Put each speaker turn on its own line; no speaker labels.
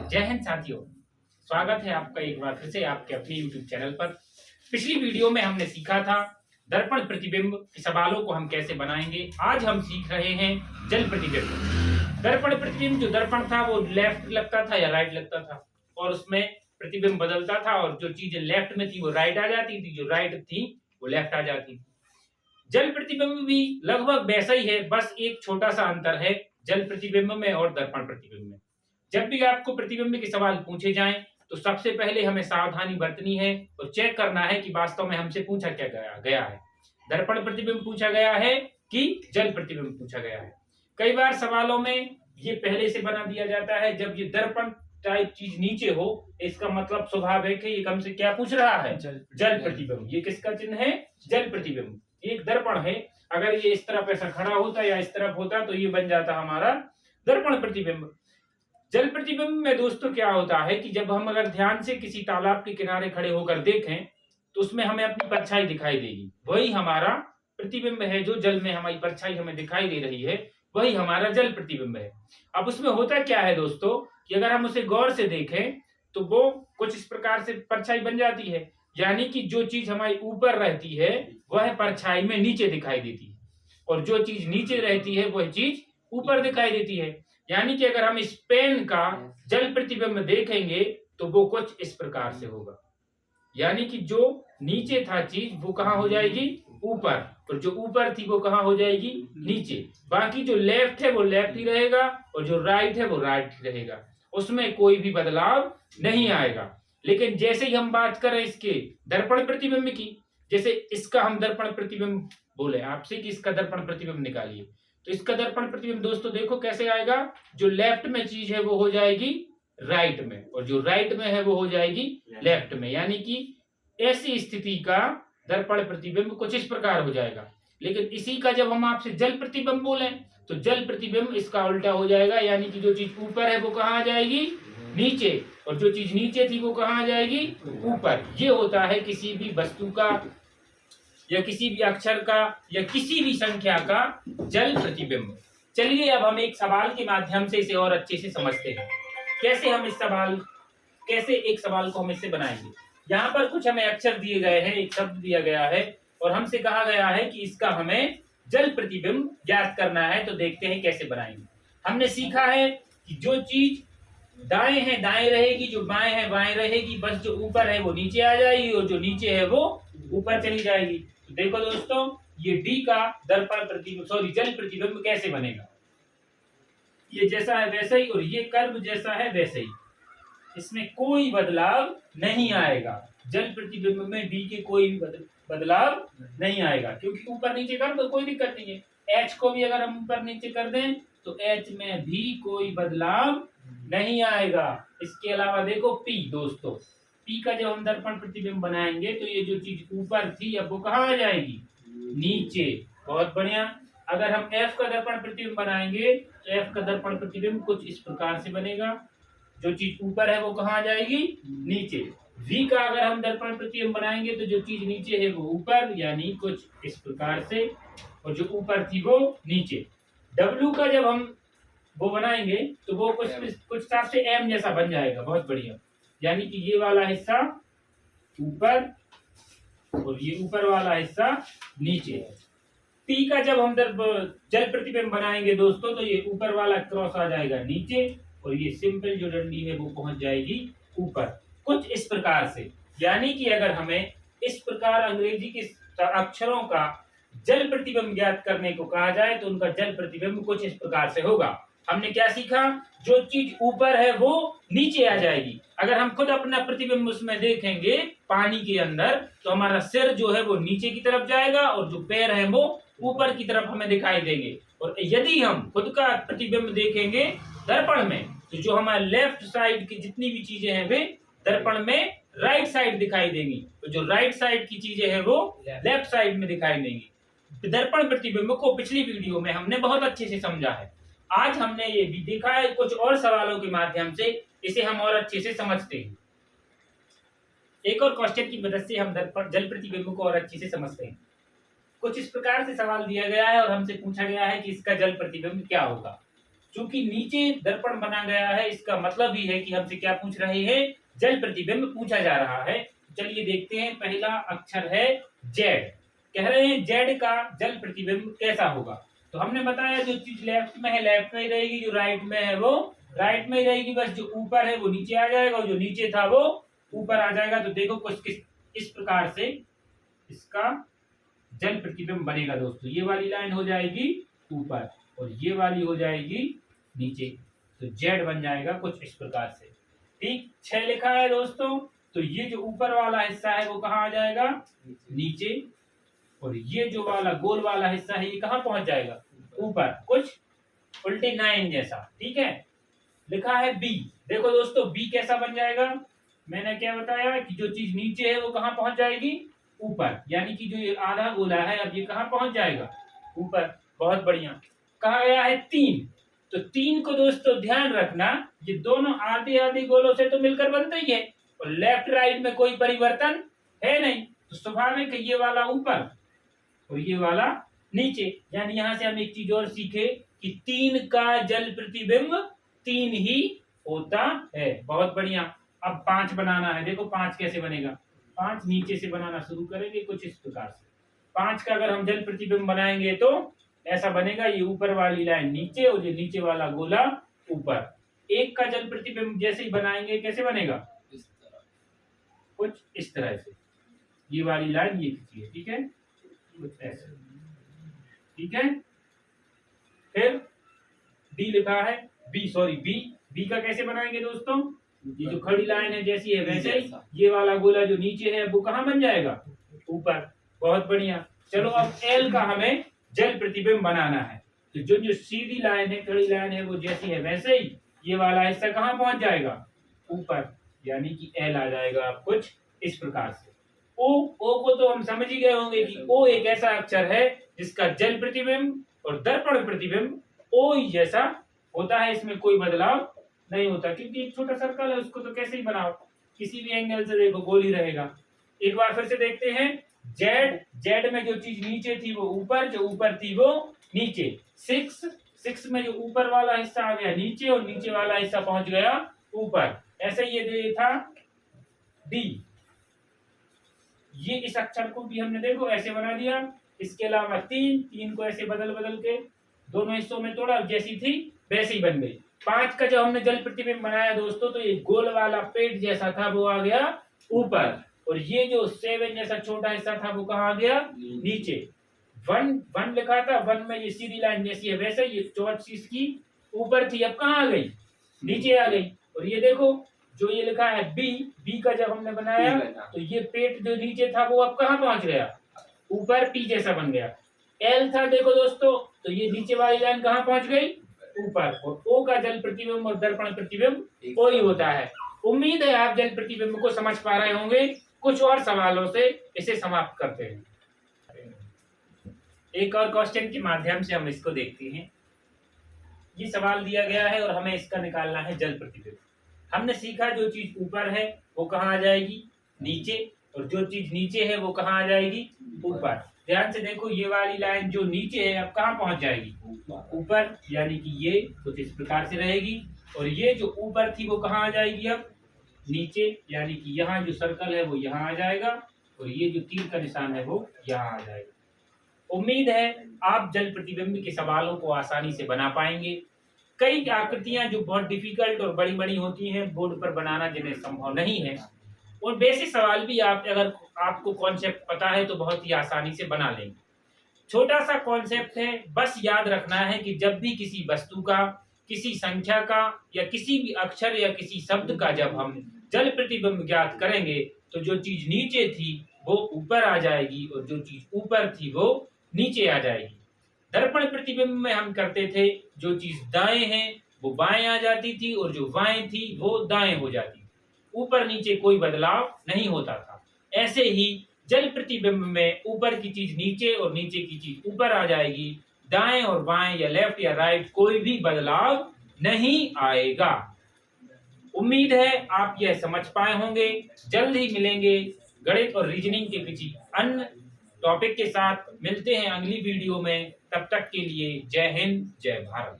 जय हिंद साथियों, स्वागत है आपका एक बार फिर से आपके अपने YouTube चैनल पर। पिछली वीडियो में हमने सीखा था दर्पण प्रतिबिंब के सवालों को हम कैसे बनाएंगे। आज हम सीख रहे हैं जल प्रतिबिंब। दर्पण प्रतिबिंब जो दर्पण था वो लेफ्ट लगता था या राइट लगता था और उसमें प्रतिबिंब बदलता था और जो चीजें लेफ्ट में थी वो राइट आ जाती थी, जो राइट थी वो लेफ्ट आ जाती थी। जल प्रतिबिंब भी लगभग वैसा ही है, बस एक छोटा सा अंतर है जल प्रतिबिंब में और दर्पण प्रतिबिंब में। जब भी आपको प्रतिबिंब के सवाल पूछे जाएं तो सबसे पहले हमें सावधानी बरतनी है और चेक करना है कि वास्तव में हमसे पूछा क्या गया है। दर्पण प्रतिबिंब पूछा गया है कि जल प्रतिबिंब पूछा गया है। कई बार सवालों में ये पहले से बना दिया जाता है, जब ये दर्पण टाइप चीज नीचे हो इसका मतलब स्वाभाविक है ये हमसे क्या पूछ रहा है, जल प्रतिबिंब। ये किसका चिन्ह है, जल प्रतिबिंब। एक दर्पण है, अगर ये इस तरफ ऐसा खड़ा होता या इस तरफ होता तो ये बन जाता हमारा दर्पण प्रतिबिंब। जल प्रतिबिंब में दोस्तों क्या होता है कि जब हम अगर ध्यान से किसी तालाब के किनारे खड़े होकर देखें तो उसमें हमें अपनी परछाई दिखाई देगी, वही हमारा प्रतिबिंब है। जो जल में हमारी परछाई हमें दिखाई दे रही है वही हमारा जल प्रतिबिंब है। अब उसमें होता क्या है दोस्तों कि अगर हम उसे गौर से देखें तो वो कुछ इस प्रकार से परछाई बन जाती है, यानी कि जो चीज हमारी ऊपर रहती है वह परछाई में नीचे दिखाई देती है और जो चीज नीचे रहती है वह चीज ऊपर दिखाई देती है। यानी कि अगर हम इस पेन का जल प्रतिबिंब देखेंगे तो वो कुछ इस प्रकार से होगा, यानी कि जो नीचे था चीज वो कहाँ हो जाएगी, ऊपर, और जो ऊपर थी वो कहाँ हो जाएगी, नीचे। बाकी जो लेफ्ट है वो लेफ्ट ही रहेगा और जो राइट है वो राइट ही रहेगा, उसमें कोई भी बदलाव नहीं आएगा। लेकिन जैसे ही हम बात करें इसके दर्पण प्रतिबिंब की, जैसे इसका हम दर्पण प्रतिबिंब बोले आपसे कि इसका दर्पण प्रतिबिंब निकालिए, तो इसका दर्पण प्रतिबिंब दोस्तों देखो कैसे आएगा। जो लेफ्ट में चीज है वो हो जाएगी राइट में और जो राइट में है वो हो जाएगी लेफ्ट में, यानी कि ऐसी स्थिति का दर्पण प्रतिबिंब कुछ इस प्रकार हो जाएगा। लेकिन इसी का जब हम आपसे जल प्रतिबिंब बोले तो जल प्रतिबिंब इसका उल्टा हो जाएगा, यानी कि जो चीज ऊपर है वो कहाँ आ जाएगी, नीचे, और जो चीज नीचे थी वो कहाँ आ जाएगी, ऊपर। ये होता है किसी भी वस्तु का या किसी भी अक्षर का या किसी भी संख्या का जल प्रतिबिंब। चलिए अब हम एक सवाल के माध्यम से इसे और अच्छे से समझते हैं। कैसे एक सवाल को हम इससे बनाएंगे। यहाँ पर कुछ हमें अक्षर दिए गए हैं, एक शब्द दिया गया है और हमसे कहा गया है कि इसका हमें जल प्रतिबिंब ज्ञात करना है। तो देखते हैं कैसे बनाएंगे। हमने सीखा है कि जो चीज दाएं है दाएं रहेगी, जो बाएं है बाएं रहेगी, बस जो ऊपर है वो नीचे आ जाएगी और जो नीचे है वो ऊपर चली जाएगी। तो देखो दोस्तों, ये डी का दर्पण प्रतिबिंब जल प्रतिबिंब कैसे बनेगा। ये जैसा है वैसा ही और ये कर्व जैसा है वैसे ही, इसमें कोई बदलाव नहीं आएगा। जल प्रतिबिंब में डी के कोई भी बदलाव नहीं आएगा, क्योंकि ऊपर नीचे कर तो कोई दिक्कत नहीं है। एच को भी अगर हम ऊपर नीचे कर दें तो एच में भी कोई बदलाव नहीं आएगा। इसके अलावा देखो पी दोस्तों, पी का जब हम दर्पण प्रतिबिंब बनाएंगे तो ये जो चीज ऊपर थी अब वो कहाँ आ जाएगी, नीचे। बहुत बढ़िया। अगर हम एफ का दर्पण प्रतिबिंब बनाएंगे तो एफ का दर्पण प्रतिबिंब कुछ इस प्रकार से बनेगा, जो चीज ऊपर है वो कहाँ आ जाएगी, नीचे। वी का अगर हम दर्पण प्रतिबिंब बनाएंगे तो जो चीज नीचे है वो ऊपर, यानी कुछ इस प्रकार से, और जो ऊपर थी वो नीचे। डब्ल्यू का जब हम वो बनाएंगे तो वो कुछ हिसाब से एम जैसा बन जाएगा। बहुत बढ़िया, यानी कि ये वाला हिस्सा ऊपर और ये ऊपर वाला हिस्सा नीचे। टी का जब हम जल प्रतिबिंब बनाएंगे दोस्तों तो ये ऊपर वाला क्रॉस आ जाएगा नीचे और ये सिंपल जो डंडी है वो पहुंच जाएगी ऊपर, कुछ इस प्रकार से। यानी कि अगर हमें इस प्रकार अंग्रेजी के अक्षरों का जल प्रतिबिंब ज्ञात करने को कहा जाए तो उनका जल प्रतिबिंब कुछ इस प्रकार से होगा। हमने क्या सीखा, जो चीज ऊपर है वो नीचे आ जाएगी। अगर हम खुद अपना प्रतिबिंब उसमें देखेंगे पानी के अंदर तो हमारा सिर जो है वो नीचे की तरफ जाएगा और जो पैर है वो ऊपर की तरफ हमें दिखाई देंगे। और यदि हम खुद का प्रतिबिंब देखेंगे दर्पण में तो जो हमारे लेफ्ट साइड की जितनी भी चीजें हैं वे दर्पण में राइट साइड दिखाई देंगी, तो जो राइट साइड की चीजें हैं वो लेफ्ट साइड में दिखाई देंगी। दर्पण प्रतिबिंब को पिछली वीडियो में हमने बहुत अच्छे से समझा है। आज हमने ये भी देखा है, कुछ और सवालों के माध्यम से इसे हम और अच्छे से समझते हैं। एक और क्वेश्चन की मदद से हम दर्पण जल प्रतिबिंब को और अच्छे से समझते हैं। कुछ इस प्रकार से सवाल दिया गया है और हमसे पूछा गया है कि इसका जल प्रतिबिंब क्या होगा। चूंकि नीचे दर्पण बना गया है, इसका मतलब ही है कि हमसे क्या पूछ रहे हैं, जल प्रतिबिंब पूछा जा रहा है। चलिए देखते हैं, पहला अक्षर है जेड। कह रहे हैं जेड का जल प्रतिबिंब कैसा होगा। तो हमने बताया जो चीज लेफ्ट में है लेफ्ट में ही रहेगी, जो राइट में है वो राइट में ही रहेगी, बस जो ऊपर है वो नीचे आ जाएगा और जो नीचे था वो ऊपर आ जाएगा। तो देखो कुछ इस प्रकार से इसका जल प्रतिबिंब बनेगा दोस्तों। ये वाली लाइन हो जाएगी ऊपर और ये वाली हो जाएगी नीचे, तो जेड बन जाएगा कुछ इस प्रकार से। ठीक, 6 लिखा है दोस्तों, तो ये जो ऊपर वाला हिस्सा है वो कहाँ आ जाएगा, नीचे, और ये जो वाला गोल वाला हिस्सा है ये कहाँ पहुंच जाएगा, ऊपर, कुछ उल्टे 9 जैसा। ठीक है, लिखा है बी। देखो दोस्तों बी कैसा बन जाएगा, मैंने क्या बताया कि जो चीज नीचे है वो कहाँ पहुंच जाएगी, ऊपर, यानी कि जो ये आधा गोला है अब ये कहाँ पहुंच जाएगा, ऊपर। बहुत बढ़िया। कहा गया है 3, तो 3 को दोस्तों ध्यान रखना, ये दोनों आधे आधे गोलों से तो मिलकर बनते ही है और लेफ्ट राइट में कोई परिवर्तन है नहीं, तो स्वाभाविक ये वाला ऊपर और ये वाला नीचे। यानी यहां से हम एक चीज और सीखे कि 3 का जल प्रतिबिंब 3 ही होता है। बहुत बढ़िया। अब 5 बनाना है, देखो 5 कैसे बनेगा। 5 नीचे से बनाना शुरू करेंगे कुछ इस प्रकार से। 5 का अगर हम जल प्रतिबिंब बनाएंगे तो ऐसा बनेगा, ये ऊपर वाली लाइन नीचे और ये नीचे वाला गोला ऊपर। 1 का जल प्रतिबिंब जैसे ही बनाएंगे कैसे बनेगा, कुछ इस तरह से, ये वाली लाइन ये खींचिए, ठीक है, कुछ ऐसे, ठीक है। फिर डी लिखा है, बी का कैसे बनाएंगे दोस्तों, ये जो खड़ी लाइन है जैसी है वैसे ही, ये वाला गोला जो नीचे है वो कहाँ बन जाएगा, ऊपर। बहुत बढ़िया। चलो अब एल का हमें जल प्रतिबिंब बनाना है, तो जो जो सीधी लाइन है खड़ी लाइन है वो जैसी है वैसे ही ये वाला हिस्सा कहाँ पहुंच जाएगा, ऊपर, यानी कि एल आ जाएगा आप कुछ इस प्रकार से। ओ को तो हम समझ ही गए होंगे कि ओ एक ऐसा अक्षर है जिसका जल प्रतिबिंब और दर्पण प्रतिबिंब ओ ही जैसा होता है, इसमें कोई बदलाव नहीं होता, क्योंकि एक छोटा सर्कल है उसको तो कैसे ही बनाओ, किसी भी एंगल से देखो गोल ही रहेगा। एक बार फिर से देखते हैं, जेड में जो चीज नीचे थी वो ऊपर, जो ऊपर थी वो नीचे। 6 में जो ऊपर वाला हिस्सा आ गया नीचे और नीचे वाला हिस्सा पहुंच गया ऊपर। ऐसे ये था डी, ये इस अक्षर को भी हमने देखो ऐसे बना दिया। इसके अलावा 3 को ऐसे बदल के दोनों हिस्सों में तोड़ा, जैसी थी वैसे ही बन गई। 5 का जब हमने जल प्रतिबिंब बनाया दोस्तों, तो ये गोल वाला पेट जैसा था वो आ गया ऊपर, और ये जो 7 जैसा छोटा हिस्सा था वो कहाँ आ गया, नीचे। 1 लिखा था, 1 में ये सीधी लाइन जैसी है वैसे ये चौथ चीज की ऊपर थी, अब कहाँ आ गई, नीचे आ गई। और ये देखो जो ये लिखा है बी का जब हमने बनाया तो ये पेट जो नीचे था वो अब कहाँ पहुंच गया, ऊपर, पी जैसा बन गया। एल था देखो दोस्तों, तो ये नीचे वाली लाइन कहाँ पहुंच गई, ऊपर, और ओ का जल प्रतिबिंब और दर्पण प्रतिबिंब ओ ही होता है। उम्मीद है आप जल प्रतिबिंब को समझ पा रहे होंगे। कुछ और सवालों से इसे समाप्त करते हैं। एक और क्वेश्चन के माध्यम से हम इसको देखते हैं। ये सवाल दिया गया है और हमें इसका निकालना है जल प्रतिबिंब। हमने सीखा जो चीज ऊपर है वो कहाँ आ जाएगी, नीचे, और जो चीज नीचे है वो कहाँ आ जाएगी, ऊपर। ध्यान से देखो, ये वाली लाइन जो नीचे है अब कहाँ पहुंच जाएगी, ऊपर, यानी कि ये कुछ इस प्रकार से रहेगी, और ये जो ऊपर थी वो कहाँ आ जाएगी अब, नीचे, यानी कि यहाँ जो सर्कल है वो यहाँ आ जाएगा, और ये जो तीर का निशान है वो यहाँ आ जाएगा। उम्मीद है आप जल प्रतिबिंब के सवालों को आसानी से बना पाएंगे। कई आकृतियां जो बहुत डिफिकल्ट और बड़ी बड़ी होती हैं बोर्ड पर बनाना जिन्हें संभव नहीं है, और बेसिक सवाल भी आप अगर आपको कॉन्सेप्ट पता है तो बहुत ही आसानी से बना लेंगे। छोटा सा कॉन्सेप्ट है, बस याद रखना है कि जब भी किसी वस्तु का, किसी संख्या का या किसी भी अक्षर या किसी शब्द का जब हम जल प्रतिबिंब ज्ञात करेंगे तो जो चीज नीचे थी वो ऊपर आ जाएगी और जो चीज ऊपर थी वो नीचे आ जाएगी। दर्पण प्रतिबिंब में हम करते थे जो चीज दाएं है वो बाएं आ जाती थी और जो बाएं थी वो दाएं हो जाती थी, ऊपर नीचे कोई बदलाव नहीं होता था। ऐसे ही जल प्रतिबिंब में ऊपर की चीज नीचे और नीचे की चीज ऊपर आ जाएगी, दाएं और बाएं या लेफ्ट या राइट कोई भी बदलाव नहीं आएगा। उम्मीद है आप यह समझ पाए होंगे। जल्द ही मिलेंगे गणित और रीजनिंग के किसी अन्य टॉपिक के साथ। मिलते हैं अगली वीडियो में, तब तक के लिए जय हिंद, जय भारत।